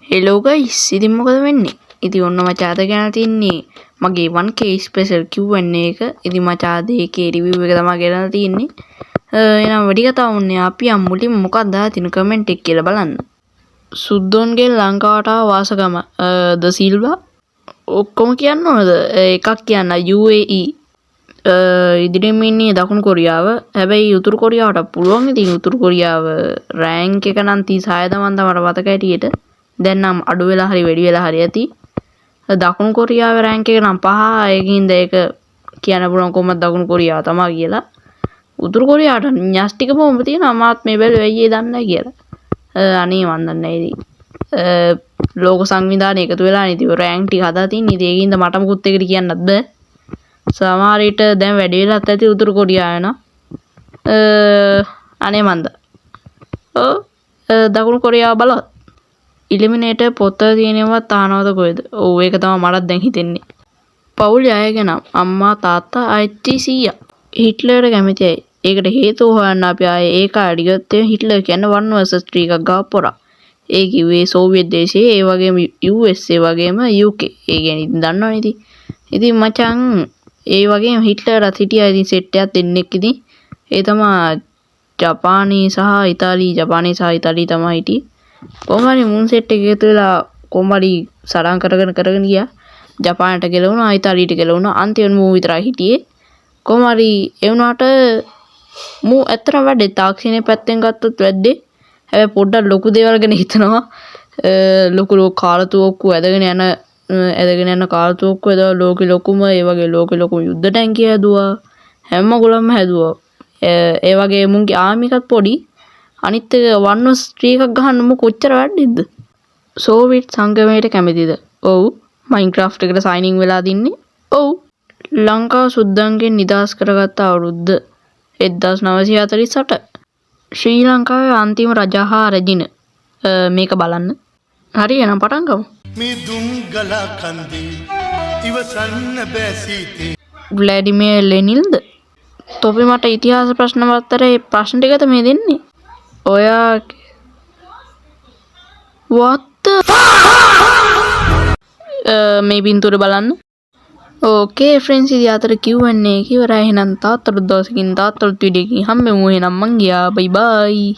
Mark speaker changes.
Speaker 1: Hello guys ඉතින් මොකද වෙන්නේ? ඉතින් ඔන්න මචං අද ගෙනලා තින්නේ මගේ 1K ස්පෙෂල් Q&A එක. ඉතින් මචං අද ඒකේ රිවිව් එක තමයි ගෙනලා තින්නේ. එහෙනම් වැඩි කතාවක් නෑ අපි යමු මුලින්ම මොකක්ද දාලා තියෙන කමෙන්ට් එක කියලා බලන්න. සුද්දොන්ගේ ලංකාවට ආව වාසගම ද සිල්වා ඔක්කොම කියන්න ඕනද? එකක් කියන්න UAE ඉදිරියෙන් ඉන්නේ දකුණු කොරියාව. හැබැයි උතුරු කොරියාවට පුළුවන්. ඉතින් උතුරු කොරියාව රෑන්ක් එක නම් 36 දමන් තමයි මට මතක හැටියට. දැන් නම් අඩු වෙලා හරි වැඩි වෙලා හරි ඇති. දකුණු කොරියාවේ රෑන්ක් එක නම් 5. ඒකින්ද ඒක කියන්න පුළුවන් කොහොමද දකුණු කොරියාව තමයි කියලා. උතුරු කොරියාවට න්‍යෂ්ටික බෝම්බ තියෙනවා. මාත් මේ බැලුවේ ඇයි ඒ දන්නේ නැහැ කියලා. අනේ මන් දන්නේ නැහැ ඉතින්. ලෝක සංවිධානය එකතු වෙලා ඉතින් රෑන්ක් ටික හදා තින්නේ. ඉතින් ඒකින්ද මට මුකුත් එකට කියන්නත් බෑ. සමහර විට දැන් වැඩි වෙලාත් ඇති උතුරු කොරියාව යනවා. අනේ මන්ද. දකුණු කොරියාව බලවත්. ඉලිමිනේටර් පොත තියෙනවත් තානවද කොහෙද? ඔව් ඒක තමයි මටත් දැන් හිතෙන්නේ. පවුලේ අයගෙන අම්මා තාත්තා අයිති සීයා හිට්ලර්ට කැමතියි. ඒකට හේතුව හොයන්න අපි ආයේ ඒක අඩියොත් හිට්ලර් කියන්නේ 1 vs 3 එකක් ගාව පොරා. ඒ කිව්වේ සෝවියට් දේශයේ ඒ වගේම US ඒ වගේම UK. ඒ කියන්නේ ඉතින් දන්නවනේ ඉතින්. ඉතින් මචං ඒ වගේම හිට්ලර්ට හිටියා ඉතින් සෙට් එකක් දෙන්නෙක් ඉතින්. ඒ තමයි ජපානයේ සහ ඉතාලියේ තමයි හිටියේ. කොහොම හරි මුන් සෙට් එක එකතු වෙලා කොහොම හරි සරන් කරගෙන ගියා. ජපානට ගෙලවුණා, ඉතාලියට ගෙලවුණා. අන්තිමට මූ විතරයි හිටියේ. කොහොම හරි ඒ වුණාට මූ ඇත්තටම වැඩේ තාක්ෂණයේ පැත්තෙන් ගත්තොත් වැඩේ. හැබැයි පොඩ්ඩක් ලොකු දේවල් ගැන හිතනවා. ලොකු කාලතුවක්කු ඇදගෙන යන කාලතුවක්කු ඇදලා ලෝකෙ ලොකුම ඒ වගේ ලෝකෙ ලොකුම යුද්ධ ටැංකිය හැදුවා. හැම ගොල්ලන්ම හැදුවා. ඒ වගේ මුන්ගේ ආර්මි එකත් පොඩි. අනිත් එක 1 vs 3 එකක් ගහන්න මු කොච්චර වැඩිද? සෝවියට් සංගමයට කැමතිද? ඔව්. මයින්ක්‍රාෆ්ට් එකට සයිනින් වෙලා දින්නේ? ඔව්. ලංකාව සුද්දන්ගෙන් නිදහස් කරගත්ත අවුරුද්ද 1948. ශ්‍රී ලංකාවේ අන්තිම රජා හා රැජින මේක බලන්න. හරි එහෙනම් පටන් ගමු. මේ දුම් ගලා කන්දේ ඉවසන්න බෑ සීතේ. ව්ලාඩිමිර් ලෙනින්ද? තොපි මට ඉතිහාස ප්‍රශ්න පත්‍රයේ ප්‍රශ්න ටිකද මේ දෙන්නේ? ඔයා what the මේ බින්දුර බලන්න. ඕකේ ෆ්‍රෙන්ඩ්ස් ඉතින් අතර Q&A එක ඉවරයි. එහෙනම් තාත්තට දවසකින් තාත්තට වීඩියෝ එකකින් හම්බෙමු. එහෙනම් මං ගියා. බයි බයි.